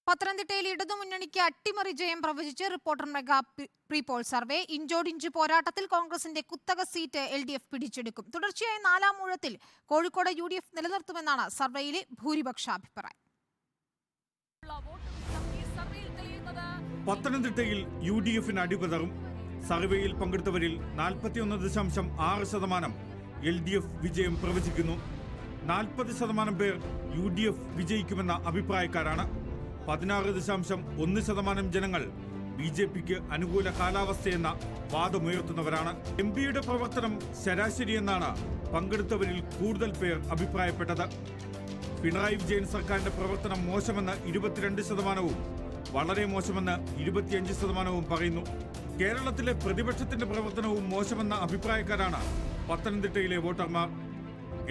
പത്തനംതിട്ടയിൽ ഇടതുമുന്നണിക്ക് അട്ടിമറി ജയം പ്രവചിച്ച് റിപ്പോർട്ടർ മെഗാ പ്രീപോൾ സർവേ. ഇഞ്ചോടിഞ്ച് പോരാട്ടത്തിൽ കോൺഗ്രസിന്റെ കുത്തക സീറ്റ് LDF പിടിച്ചെടുക്കും. തുടർച്ചയായ 4ാം ഊഴത്തിൽ കോഴിക്കോട് UDF നിലനിർത്തുമെന്നാണ് സർവേയിലെ ഭൂരിപക്ഷ അഭിപ്രായം. പത്തനംതിട്ടയിൽ UDFന് അടിപതറും. സർവേയിൽ പങ്കെടുത്തവരിൽ 41.6% LDF വിജയം പ്രവചിക്കുന്നു. 40% പേർ UDF വിജയിക്കുമെന്ന അഭിപ്രായക്കാരാണ്. 16.1% ജനങ്ങൾ BJPക്ക് അനുകൂല കാലാവസ്ഥയെന്ന വാദമുയർത്തുന്നവരാണ്. MP-യുടെ പ്രവർത്തനം ശരാശരിയെന്നാണ് പങ്കെടുത്തവരിൽ കൂടുതൽ പേർ അഭിപ്രായപ്പെട്ടത്. പിണറായി വിജയൻ സർക്കാരിന്റെ പ്രവർത്തനം മോശമെന്ന് 22%, വളരെ മോശമെന്ന് 25% പറയുന്നു. കേരളത്തിലെ പ്രതിപക്ഷത്തിന്റെ പ്രവർത്തനവും മോശമെന്ന അഭിപ്രായക്കാരാണ് പത്തനംതിട്ടയിലെ വോട്ടർമാർ.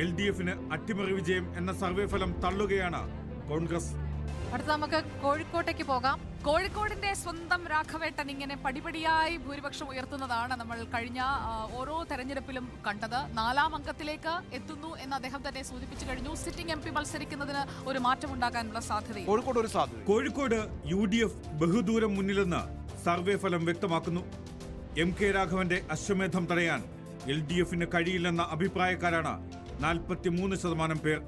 LDFന് അട്ടിമറി വിജയം എന്ന സർവേ ഫലം തള്ളുകയാണ് കോൺഗ്രസ്. അടുത്ത നമുക്ക് കോഴിക്കോട്ടേക്ക് പോകാം. കോഴിക്കോടിന്റെ സ്വന്തം രാഘവേട്ടൻ ഇങ്ങനെ പടിപടിയായി ഭൂരിപക്ഷം ഉയർത്തുന്നതാണ് നമ്മൾ കഴിഞ്ഞ ഓരോ തെരഞ്ഞെടുപ്പിലും കണ്ടത്. 4ാം അങ്കത്തിലേക്ക് എത്തുന്നു എന്ന് അദ്ദേഹം തന്നെ സൂചിപ്പിച്ചു കഴിഞ്ഞു. സിറ്റിംഗ് MP മത്സരിക്കുന്നതിന് ഒരു മാറ്റമുണ്ടാകാനുള്ള സാധ്യത കോഴിക്കോട് UDF ബഹുദൂരം മുന്നിലെന്ന് സർവേ ഫലം വ്യക്തമാക്കുന്നു. MK രാഘവന്റെ അശ്വമേധം തടയാൻ LDFന് കഴിയില്ലെന്ന അഭിപ്രായക്കാരാണ് 43% പേർ.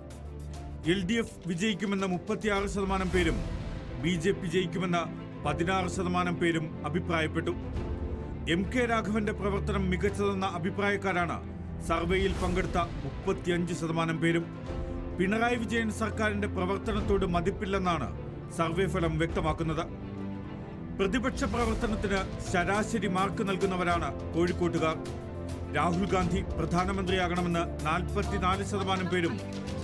LDF വിജയിക്കുമെന്ന 36% പേരും BJP ജയിക്കുമെന്ന 16% പേരും അഭിപ്രായപ്പെട്ടു. MK രാഘവന്റെ പ്രവർത്തനം മികച്ചതെന്ന അഭിപ്രായക്കാരാണ് സർവേയിൽ പങ്കെടുത്ത 35% പേരും. പിണറായി വിജയൻ സർക്കാരിന്റെ പ്രവർത്തനത്തോട് മതിപ്പില്ലെന്നാണ് സർവേ ഫലം വ്യക്തമാക്കുന്നത്. പ്രതിപക്ഷ പ്രവർത്തനത്തിന് ശരാശരി മാർക്ക് നൽകുന്നവരാണ് കോഴിക്കോട്ടുകാർ. രാഹുൽ ഗാന്ധി പ്രധാനമന്ത്രിയാകണമെന്ന് 44% പേരും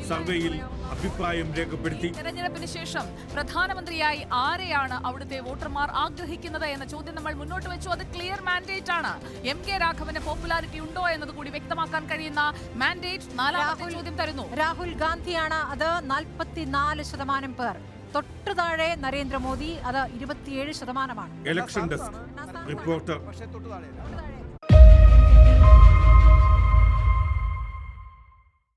സർവേയിൽ അഭിപ്രായം രേഖപ്പെടുത്തി. തെരഞ്ഞെടുപ്പിന് ശേഷം പ്രധാനമന്ത്രിയായി ആരെയാണ് അവിടുത്തെ വോട്ടർമാർ ആഗ്രഹിക്കുന്നത് എന്ന ചോദ്യം നമ്മൾ മുന്നോട്ട് വെച്ചു. അത് ക്ലിയർ മാൻഡേറ്റ് ആണ്. MK രാഘവന് പോപ്പുലാരിറ്റി ഉണ്ടോ എന്നത് കൂടി വ്യക്തമാക്കാൻ കഴിയുന്ന മാൻഡേറ്റ് 4ാമത്തെ ചോദ്യം തരുന്നു. രാഹുൽ ഗാന്ധിയാണ്. അത് 44% പേർ. തൊട്ടു താഴെ നരേന്ദ്രമോദി, അത് 27%. Election desk reporter.